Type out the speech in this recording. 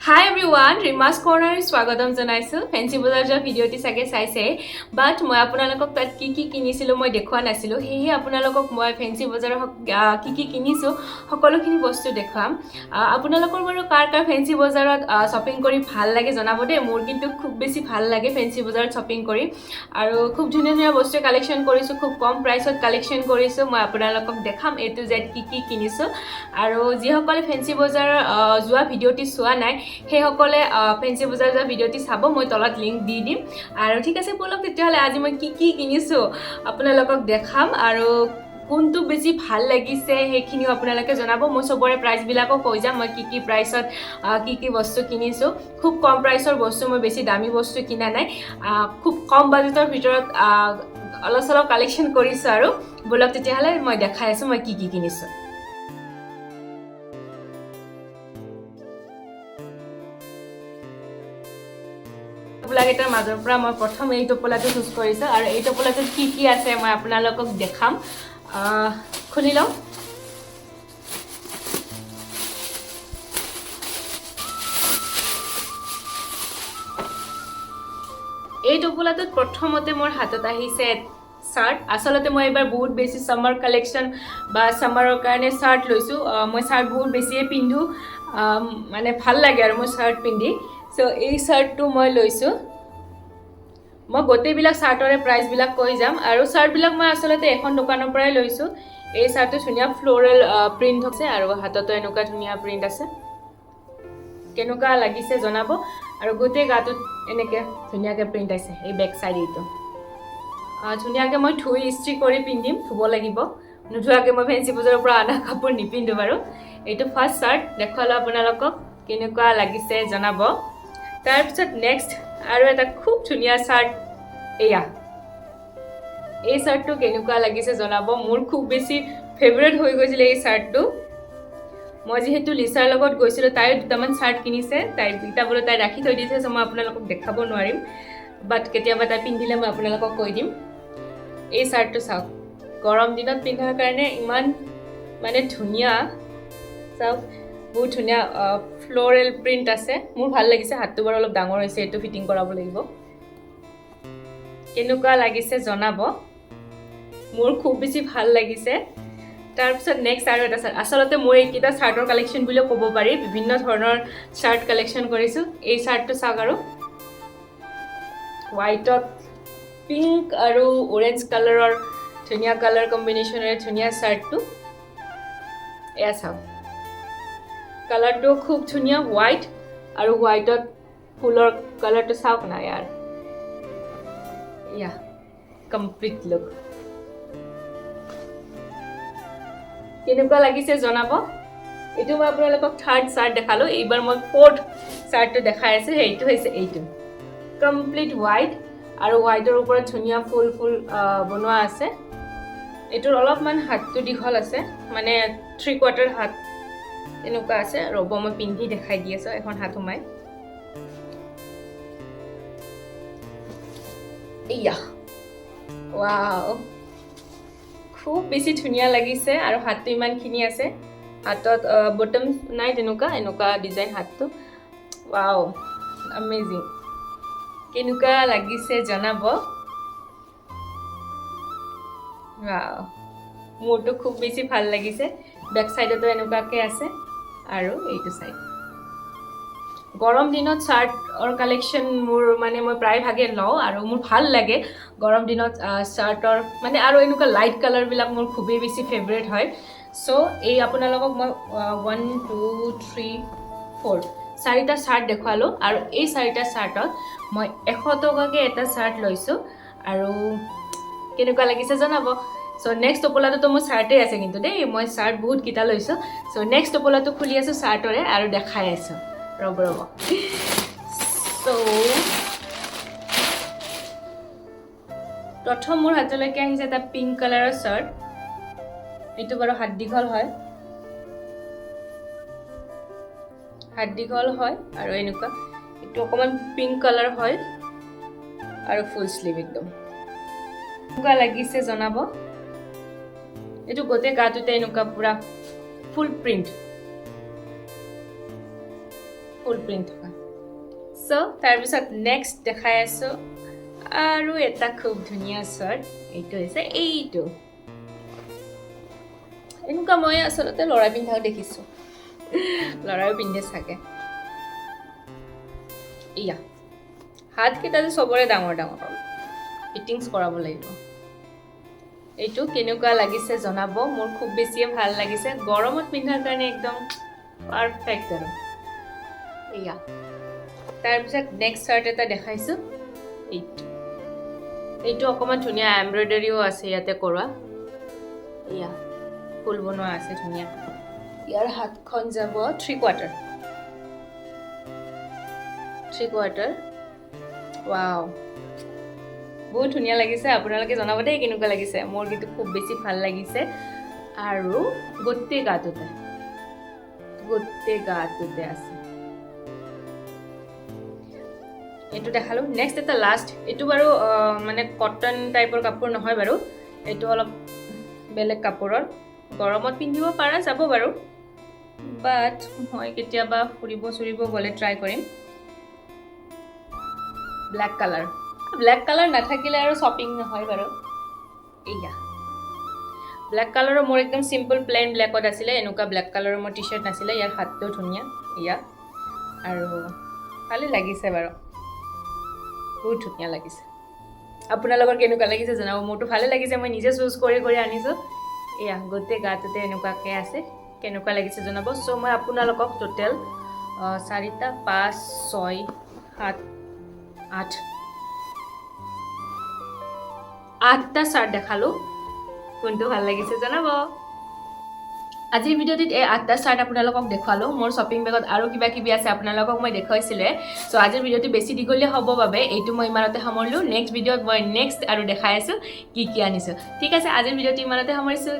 Hi everyone, Rima's Corner স্বাগতম জনাইছো fancy বজাৰ যোৱা ভিডিঅ'টি চাগে চাইছে বাট মই আপোনালোকক তাত কি কিনিছিলো মই দেখুৱা নাছিলো হেহে আপোনালোকক মই ফেন্সি বজাৰৰ কি কিনিছো সকলোখিনি বস্তু দেখুৱাম আপোনালোকৰ বাৰু কাৰ ফেন্সি বজাৰত শপিং কৰি ভাল লাগে জনাব দে মোৰ কিন্তু খুব বেছি ভাল লাগে ফেন্সি বজাৰত শপিং কৰি আৰু খুব ধুনীয়া বস্তু কালেকচন কৰিছো খুব কম প্ৰাইসত কালেকচন কৰিছো মই আপোনালোকক দেখাম এ টু জেড কি কিনিছো আৰু যিসকলে ফেন্সি বজাৰ যোৱা ভিডিঅ'টি চোৱা নাই हे সকলে ফেন্সি বজাৰ যোৱা ভিডিঅ'টি চাব মই তলত লিংক দি দিম আৰু ঠিক আছে বলক তেতিয়াহলে আজি মই কি কিনিছো আপোনালোকক দেখাম আৰু কোনটো বেছি ভাল লাগিছে হেখিনিও আপোনালোকে জনাব মই সবৰে প্ৰাইস বিলাকো কৈ যাম মই কি প্ৰাইসত কি বস্তু কিনিছো খুব কম প্ৰাইসৰ বস্তু মই বেছি দামী বস্তু কিনা নাই খুব কম বাজেটৰ ভিতৰত অলপ কালেকচন কৰিছো আৰু বলক তেতিয়াহলে মই দেখাই আছো মই কি কিনিছো টোপোলাকেইটাৰ মাজৰ পৰা মই প্ৰথম এই টোপোলাটো চুজ কৰিছো আৰু এই টোপোলাটোত কি আছে মই আপোনালোকক দেখাম খুলি লওঁ এই টোপোলাটোত প্ৰথমতে মোৰ হাতত আহিছে শাৰ্ট আসলতে মই এবাৰ বহুত বেছি সামাৰ কালেকশন বা সামাৰৰ কাৰণে শাৰ্ট লৈছো মই শাৰ্ট বহুত বেছিয়ে পিন্ধু মানে ভাল লাগে আৰু মই শাৰ্ট পিন্ধি সো এই শাৰ্টটো মই লৈছো মই গোটেইবিলাক শাৰ্টৰে প্ৰাইস বিলাক কৈ যাম আৰু শাৰ্ট বিলাক মই আসলতে এখন দোকানৰ পৰাই লৈছো এই শাৰ্টটো ধুনীয়া ফ্লোৰেল প্ৰিন্ট আছে আৰু হাততো এনেকুৱা ধুনীয়া প্ৰিন্ট আছে কেনেকুৱা লাগিছে জনাব আৰু গোটেই গাটোত এনেকে ধুনীয়াকে প্ৰিন্ট আছে এই বেক সাইড এইটো ধুনীয়াকে মই ধুই ইস্ত্ৰি কৰি পিন্ধিম ধুব লাগিব নুধুৱাকে মই ফেন্সি বজাৰৰ পৰা আনা কাপোৰ নিপিন্ধো বাৰু এইটো ফাৰ্স্ট শাৰ্ট দেখালো আপোনালোকক কেনেকুৱা লাগিছে জনাব তাৰ পিছত নেক্সট আৰু এটা খুব ধুনীয়া শাৰ্ট এয়া এই শাৰ্টটো কেনেকুৱা লাগিছে জনাব মোৰ খুব বেছি ফেভাৰিট হৈ গৈছিল এই শাৰ্টটো মই যেহেতু লিসাৰ লগত গৈছিল তাই দুটামান শাৰ্ট কিনিছে তাই দুটাবোৰ তাই ৰাখি থৈ দিছে সো মই আপোনালোকক দেখাব নোৱাৰিম বাট কেতিয়াবা তাই পিন্ধিলে মই আপোনালোকক কৈ দিম এই শাৰ্টটো চাওক গৰম দিনত পিন্ধাৰ কাৰণে ইমান মানে ধুনীয়া চাওক বহুত ধুনীয়া ফ্লোৰেল প্ৰিন্ট আছে মোৰ ভাল লাগিছে হাতটো বৰ অলপ ডাঙৰ হৈছে এটো ফিটিং কৰাব লাগিব কেনেকুৱা লাগিছে জনাব মোৰ খুব বেছি ভাল লাগিছে তাৰ পিছত নেক্সট আৰু এটা আসলতে মই এইটা শাৰ্টৰ কালেকশন বুলি ক'ব পাৰি বিভিন্ন ধৰণৰ শাৰ্ট কালেকশন কৰিছো এই শাৰ্টটো চাওক আৰু হোৱাইটত পিংক আৰু অৰেঞ্জ কালাৰৰ ধুনীয়া কালাৰ কম্বিনেশ্যনৰ ধুনীয়া শাৰ্টটো এয়া চাওক কালাৰটো খুব ধুনীয়া হোৱাইট আৰু হোৱাইটত ফুলৰ কালাৰটো চাওক না ইয়াৰ ইয়া কমপ্লিট লুক কেনেকুৱা লাগিছে জনাব এটো মই আপোনালোকক থাৰ্ড শাৰ্ট দেখালো এইবাৰ মই ফোৰ্থ শাৰ্টটো দেখাই আছে এইটো হৈছে এইটো কমপ্লিট হোৱাইট আৰু হোৱাইটৰ ওপৰত ধুনীয়া ফুল বনোৱা আছে এটোৰ অলপমান হাতটো দীঘল আছে মানে 3/4 হাত এনেকুৱা আছে ৰব মই পিন্ধি দেখাই দি আছো এখন হাত উমাই ইয়া ওয়াও খুব বেছি ধুনীয়া লাগিছে আৰু হাতটো ইমানখিনি আছে হাতত বটম নাই এনেকুৱা ডিজাইন হাতটো ওয়াও অ্যামেজিং কেনেকুৱা লাগিছে জনাব ওয়াও মোৰটো খুব বেছি ভাল লাগিছে বেক সাইডতো এনেকুৱাকে আছে আৰু এইটো সাইড গৰম দিনত শাৰ্টৰ কালেকশন মোৰ মানে মই প্ৰায় ভাগে লও আৰু মোৰ ভাল লাগে গৰম দিনত শাৰ্টৰ মানে আৰু এনেকুৱা লাইট কালাৰ বিলাক মোৰ খুবেই বেছি ফেভাৰিট হয় সো এই আপোনালোকক মই 1 2 3 4 চাৰিটা শাৰ্ট দেখালো আৰু এই চাৰিটা শাৰ্টত মই 100 টকাকে এটা শাৰ্ট লৈছো আৰু কেনেকুৱা লাগিছে জনাব সো নেক্সট টোপোলাটো তো মোৰ শাৰ্টে আছে কিন্তু দেই মই শাৰ্ট বহুত কিটা লৈছো সো নেক্সট টোপোলাটো খুলি আছো শাৰ্টৰে আৰু দেখাই আছো ৰব সো প্ৰথম মোৰ হাতলৈকে আহিছে এটা পিংক কালাৰৰ শাৰ্ট এইটো বাৰু হাত দীঘল হয় আৰু এনেকুৱা এইটো অকমান পিংক কালাৰ হয় আৰু ফুল স্লিভ একদম কেনেকুৱা লাগিছে জনাব এটো গোটে গাটোতে এনেকুৱা পুৰা ফুল প্ৰিন্ট ফুল প্ৰিণ্ট থকা চ' তাৰপিছত নেক্সট দেখাই আছোঁ আৰু এটা খুব ধুনীয়া চাৰ্ট এইটো হৈছে এইটো এনেকুৱা মই আচলতে ল'ৰাই পিন্ধাও দেখিছোঁ ল'ৰাইও পিন্ধে চাগে এয়া হাতকেইটা যে চবৰে ডাঙৰ ডাঙৰ ফিটিংছ কৰাব লাগিব এইটো কেনেকুৱা লাগিছে জনাব মোৰ খুব বেছিয়ে ভাল লাগিছে গৰমত পিন্ধাৰ কাৰণে একদম পাৰফেক্ট আৰু এয়া তাৰপিছত নেক্সট চাৰ্ট এটা দেখাইছোঁ এইটো অকণমান ধুনীয়া এমব্ৰইডাৰীও আছে ইয়াতে কৰোৱা এয়া ফুল বনোৱা আছে ধুনীয়া ইয়াৰ হাতখন যাব 3/4 ৱাও বহুত ধুনীয়া লাগিছে আপোনালোকে জনাব দেই কেনেকুৱা লাগিছে মোৰ কিন্তু খুব বেছি ভাল লাগিছে আৰু গোটেই গাটোতে আছে এইটো দেখালোঁ নেক্সট এটা লাষ্ট এইটো বাৰু মানে কটন টাইপৰ কাপোৰ নহয় বাৰু এইটো অলপ বেলেগ কাপোৰৰ গৰমত পিন্ধিব পৰা যাব বাৰু বাট মই কেতিয়াবা ফুৰিব গ'লে ট্ৰাই কৰিম ব্লেক কালাৰ নাথাকিলে আৰু শ্বপিং নহয় বাৰু এয়া ব্লেক কালাৰৰ মোৰ একদম চিম্পল প্লেইন ব্লেকত আছিলে এনেকুৱা ব্লেক কালাৰৰ মোৰ টি চাৰ্ট নাছিলে ইয়াৰ হাতটো ধুনীয়া এয়া আৰু ভালেই লাগিছে বাৰু বহুত ধুনীয়া লাগিছে আপোনালোকৰ কেনেকুৱা লাগিছে জনাব মোৰতো ভালে লাগিছে মই নিজে চুজ কৰি আনিছোঁ এয়া গোটেই গাটোতে এনেকুৱাকৈ আছে কেনেকুৱা লাগিছে জনাব চ' মই আপোনালোকক টোটেল 4টা 5 6 7 8টা চাৰ্ট দেখালোঁ কোনটো ভাল লাগিছে জনাব আজিৰ ভিডিঅ'টিত এই 8টা চাৰ্ট আপোনালোকক দেখুৱালোঁ মোৰ শ্বপিং বেগত আৰু কিবা কিবি আছে আপোনালোকক মই দেখুৱাইছিলে চ' আজিৰ ভিডিঅ'টো বেছি দীঘলীয়া হ'ব বাবে এইটো মই ইমানতে সামৰিলোঁ নেক্সট ভিডিঅ'ত মই নেক্সট আৰু দেখাই আছোঁ কি আনিছোঁ ঠিক আছে আজিৰ ভিডিঅ'টো ইমানতে সামৰিছোঁ